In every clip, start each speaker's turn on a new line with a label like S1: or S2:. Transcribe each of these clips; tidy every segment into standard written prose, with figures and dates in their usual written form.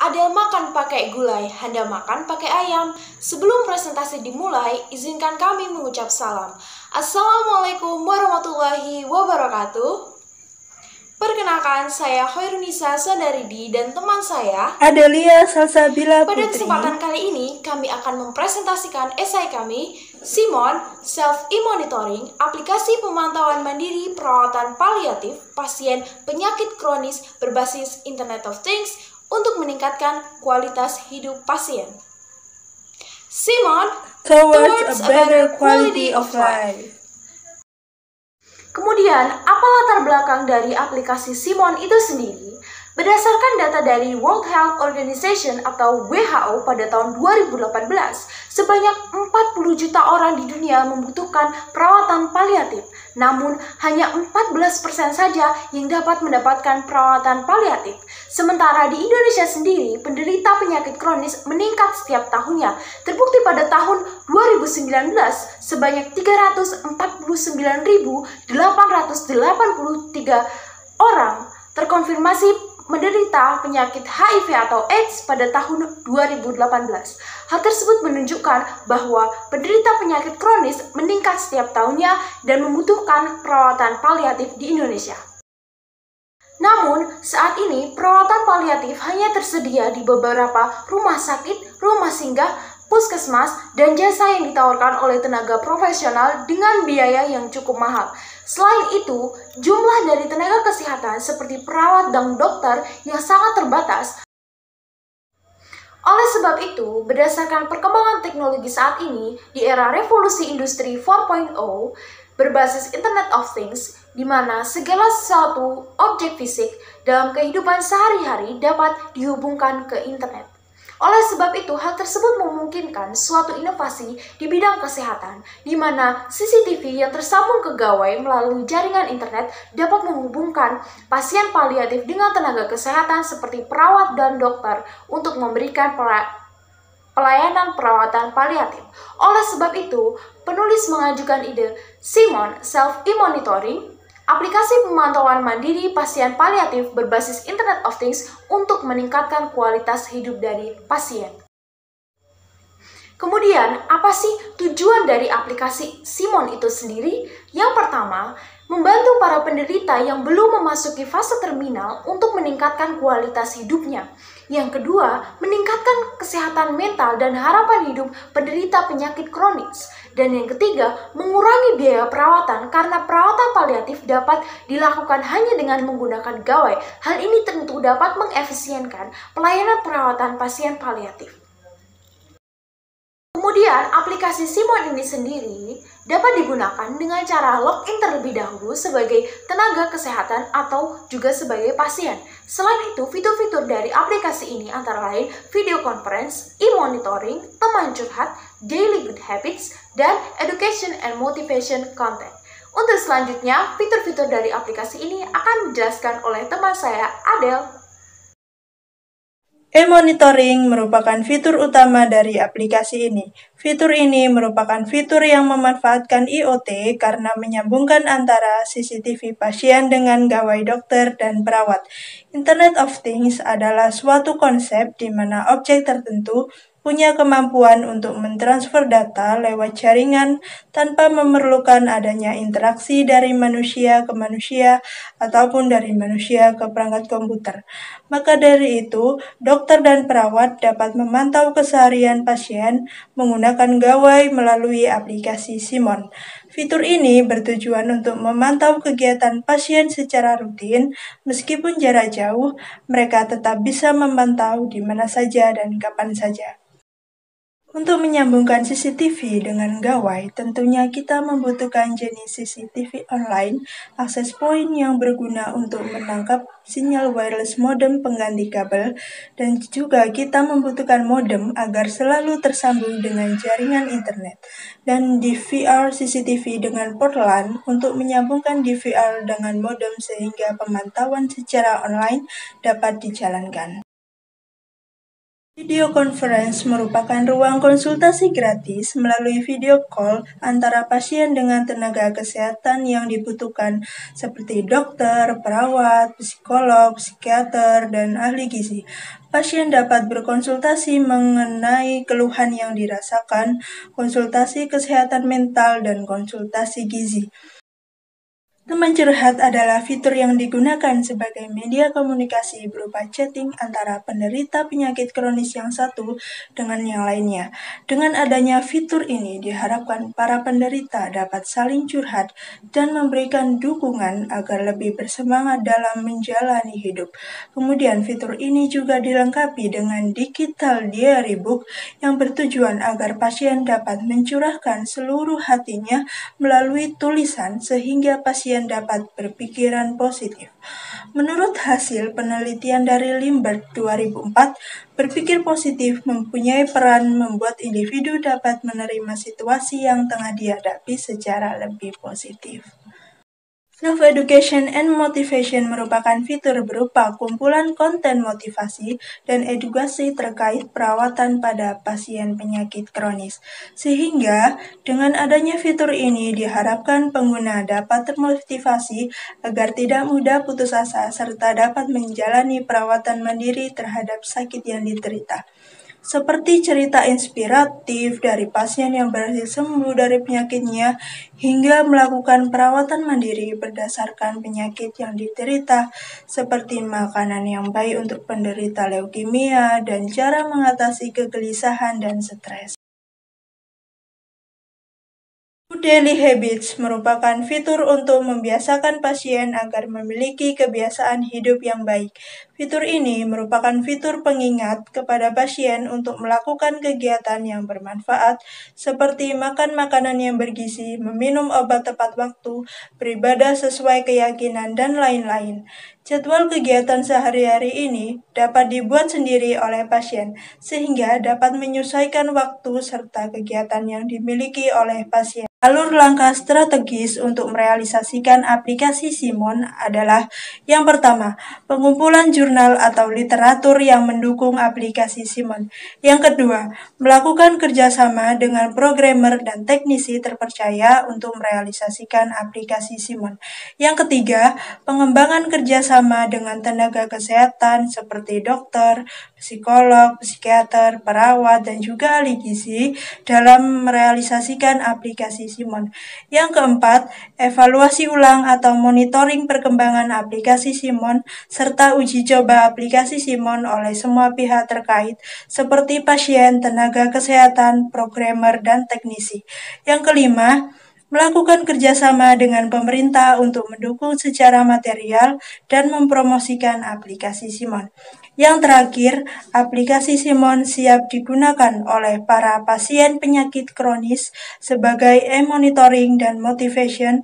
S1: Ada makan pakai gulai, Anda makan pakai ayam. Sebelum presentasi dimulai, izinkan kami mengucap salam. Assalamualaikum warahmatullahi wabarakatuh. Perkenalkan, saya Hoirunisa Sandaridi dan teman saya
S2: Adelia Salsabila Putri.
S1: Pada kesempatan kali ini, kami akan mempresentasikan esai kami, Simon, Self-E-Monitoring, aplikasi pemantauan mandiri perawatan paliatif pasien penyakit kronis berbasis Internet of Things untuk meningkatkan kualitas hidup pasien. Simon,
S2: towards a better quality of life.
S1: Kemudian, apa latar belakang dari aplikasi Simon itu sendiri? Berdasarkan data dari World Health Organization atau WHO pada tahun 2018, sebanyak 40 juta orang di dunia membutuhkan perawatan paliatif. Namun, hanya 14% saja yang dapat mendapatkan perawatan paliatif. Sementara di Indonesia sendiri, penderita penyakit kronis meningkat setiap tahunnya. Terbukti pada tahun 2019, sebanyak 349.883 orang terkonfirmasi menderita penyakit HIV atau AIDS pada tahun 2018. Hal tersebut menunjukkan bahwa penderita penyakit kronis meningkat setiap tahunnya dan membutuhkan perawatan paliatif di Indonesia. Namun, saat ini perawatan paliatif hanya tersedia di beberapa rumah sakit, rumah singgah, puskesmas, dan jasa yang ditawarkan oleh tenaga profesional dengan biaya yang cukup mahal. Selain itu, jumlah dari tenaga kesehatan seperti perawat dan dokter yang sangat terbatas. Oleh sebab itu, berdasarkan perkembangan teknologi saat ini, di era revolusi industri 4.0, berbasis Internet of Things, di mana segala sesuatu objek fisik dalam kehidupan sehari-hari dapat dihubungkan ke internet. Oleh sebab itu, hal tersebut memungkinkan suatu inovasi di bidang kesehatan, di mana CCTV yang tersambung ke gawai melalui jaringan internet dapat menghubungkan pasien paliatif dengan tenaga kesehatan seperti perawat dan dokter untuk memberikan pelayanan perawatan paliatif. Oleh sebab itu, penulis mengajukan ide Simon Self-E-Monitoring, aplikasi pemantauan mandiri pasien paliatif berbasis Internet of Things untuk meningkatkan kualitas hidup dari pasien. Kemudian, apa sih tujuan dari aplikasi Simon itu sendiri? Yang pertama, membantu para penderita yang belum memasuki fase terminal untuk meningkatkan kualitas hidupnya. Yang kedua, meningkatkan kesehatan mental dan harapan hidup penderita penyakit kronis. Dan yang ketiga, mengurangi biaya perawatan karena perawatan paliatif dapat dilakukan hanya dengan menggunakan gawai. Hal ini tentu dapat mengefisienkan pelayanan perawatan pasien paliatif. Kemudian, aplikasi Simon ini sendiri dapat digunakan dengan cara login terlebih dahulu sebagai tenaga kesehatan atau juga sebagai pasien. Selain itu, fitur-fitur dari aplikasi ini antara lain video conference, e-monitoring, teman curhat, daily good habits, dan education and motivation content. Untuk selanjutnya, fitur-fitur dari aplikasi ini akan dijelaskan oleh teman saya, Adele.
S2: E-monitoring merupakan fitur utama dari aplikasi ini. Fitur ini merupakan fitur yang memanfaatkan IoT karena menyambungkan antara CCTV pasien dengan gawai dokter dan perawat. Internet of Things adalah suatu konsep di mana objek tertentu punya kemampuan untuk mentransfer data lewat jaringan tanpa memerlukan adanya interaksi dari manusia ke manusia ataupun dari manusia ke perangkat komputer. Maka dari itu, dokter dan perawat dapat memantau keseharian pasien menggunakan gawai melalui aplikasi Simon. Fitur ini bertujuan untuk memantau kegiatan pasien secara rutin, meskipun jarak jauh, mereka tetap bisa memantau di mana saja dan kapan saja. Untuk menyambungkan CCTV dengan gawai, tentunya kita membutuhkan jenis CCTV online, access point yang berguna untuk menangkap sinyal wireless modem pengganti kabel, dan juga kita membutuhkan modem agar selalu tersambung dengan jaringan internet, dan DVR CCTV dengan port LAN untuk menyambungkan DVR dengan modem sehingga pemantauan secara online dapat dijalankan. Video conference merupakan ruang konsultasi gratis melalui video call antara pasien dengan tenaga kesehatan yang dibutuhkan seperti dokter, perawat, psikolog, psikiater, dan ahli gizi. Pasien dapat berkonsultasi mengenai keluhan yang dirasakan, konsultasi kesehatan mental, dan konsultasi gizi. Teman curhat adalah fitur yang digunakan sebagai media komunikasi berupa chatting antara penderita penyakit kronis yang satu dengan yang lainnya. Dengan adanya fitur ini, diharapkan para penderita dapat saling curhat dan memberikan dukungan agar lebih bersemangat dalam menjalani hidup. Kemudian, fitur ini juga dilengkapi dengan digital diary book yang bertujuan agar pasien dapat mencurahkan seluruh hatinya melalui tulisan sehingga pasien dapat berpikiran positif. Menurut hasil penelitian dari Lindbergh 2004, berpikir positif mempunyai peran membuat individu dapat menerima situasi yang tengah dihadapi secara lebih positif. Self-education and motivation merupakan fitur berupa kumpulan konten motivasi dan edukasi terkait perawatan pada pasien penyakit kronis. Sehingga, dengan adanya fitur ini diharapkan pengguna dapat termotivasi agar tidak mudah putus asa serta dapat menjalani perawatan mandiri terhadap sakit yang diderita. Seperti cerita inspiratif dari pasien yang berhasil sembuh dari penyakitnya hingga melakukan perawatan mandiri berdasarkan penyakit yang diderita, seperti makanan yang baik untuk penderita leukemia dan cara mengatasi kegelisahan dan stres. Daily Habits merupakan fitur untuk membiasakan pasien agar memiliki kebiasaan hidup yang baik. Fitur ini merupakan fitur pengingat kepada pasien untuk melakukan kegiatan yang bermanfaat seperti makan makanan yang bergizi, meminum obat tepat waktu, beribadah sesuai keyakinan, dan lain-lain. Jadwal kegiatan sehari-hari ini dapat dibuat sendiri oleh pasien, sehingga dapat menyesuaikan waktu serta kegiatan yang dimiliki oleh pasien. Alur langkah strategis untuk merealisasikan aplikasi Simon adalah yang pertama, pengumpulan jurnal atau literatur yang mendukung aplikasi Simon. Yang kedua, melakukan kerjasama dengan programmer dan teknisi terpercaya untuk merealisasikan aplikasi Simon. Yang ketiga, pengembangan kerjasama dengan tenaga kesehatan seperti dokter, psikolog, psikiater, perawat, dan juga ahli gizi dalam merealisasikan aplikasi Simon. Yang keempat, evaluasi ulang atau monitoring perkembangan aplikasi Simon serta uji coba aplikasi Simon oleh semua pihak terkait seperti pasien, tenaga kesehatan, programmer, dan teknisi. Yang kelima, melakukan kerjasama dengan pemerintah untuk mendukung secara material dan mempromosikan aplikasi Simon. Yang terakhir, aplikasi Simon siap digunakan oleh para pasien penyakit kronis sebagai e-monitoring dan motivation.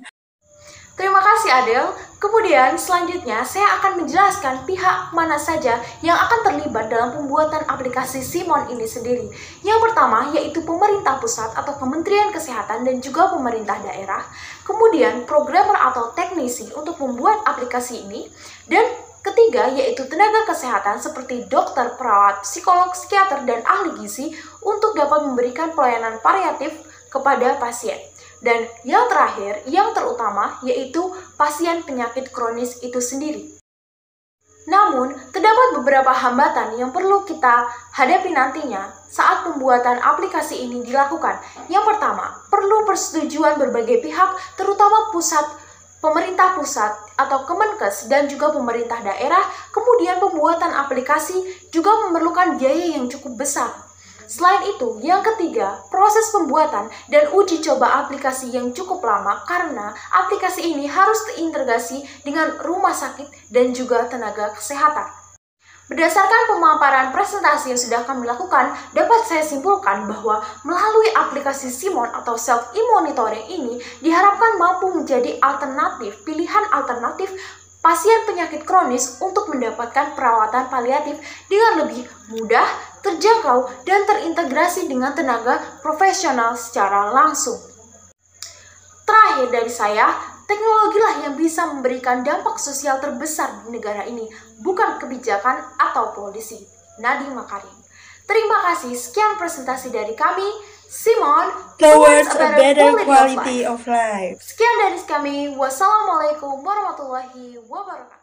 S1: Terima kasih Adel. Kemudian selanjutnya saya akan menjelaskan pihak mana saja yang akan terlibat dalam pembuatan aplikasi Simon ini sendiri. Yang pertama yaitu pemerintah pusat atau Kementerian Kesehatan dan juga pemerintah daerah. Kemudian programmer atau teknisi untuk membuat aplikasi ini. Dan ketiga yaitu tenaga kesehatan seperti dokter, perawat, psikolog, psikiater, dan ahli gizi untuk dapat memberikan pelayanan paliatif kepada pasien. Dan yang terakhir, yang terutama, yaitu pasien penyakit kronis itu sendiri. Namun, terdapat beberapa hambatan yang perlu kita hadapi nantinya saat pembuatan aplikasi ini dilakukan. Yang pertama, perlu persetujuan berbagai pihak, terutama pemerintah pusat atau Kemenkes dan juga pemerintah daerah. Kemudian pembuatan aplikasi juga memerlukan biaya yang cukup besar. Selain itu, yang ketiga, proses pembuatan dan uji coba aplikasi yang cukup lama karena aplikasi ini harus terintegrasi dengan rumah sakit dan juga tenaga kesehatan. Berdasarkan pemaparan presentasi yang sudah kami lakukan, dapat saya simpulkan bahwa melalui aplikasi Simon atau self-e-monitoring ini diharapkan mampu menjadi pilihan alternatif pasien penyakit kronis untuk mendapatkan perawatan paliatif dengan lebih mudah, terjangkau, dan terintegrasi dengan tenaga profesional secara langsung. Terakhir dari saya, teknologilah yang bisa memberikan dampak sosial terbesar di negara ini, bukan kebijakan atau polisi. Nadiem Makarim. Terima kasih, sekian presentasi dari kami, Simon,
S2: Towards a better quality of life.
S1: Sekian dari kami, wassalamualaikum warahmatullahi wabarakatuh.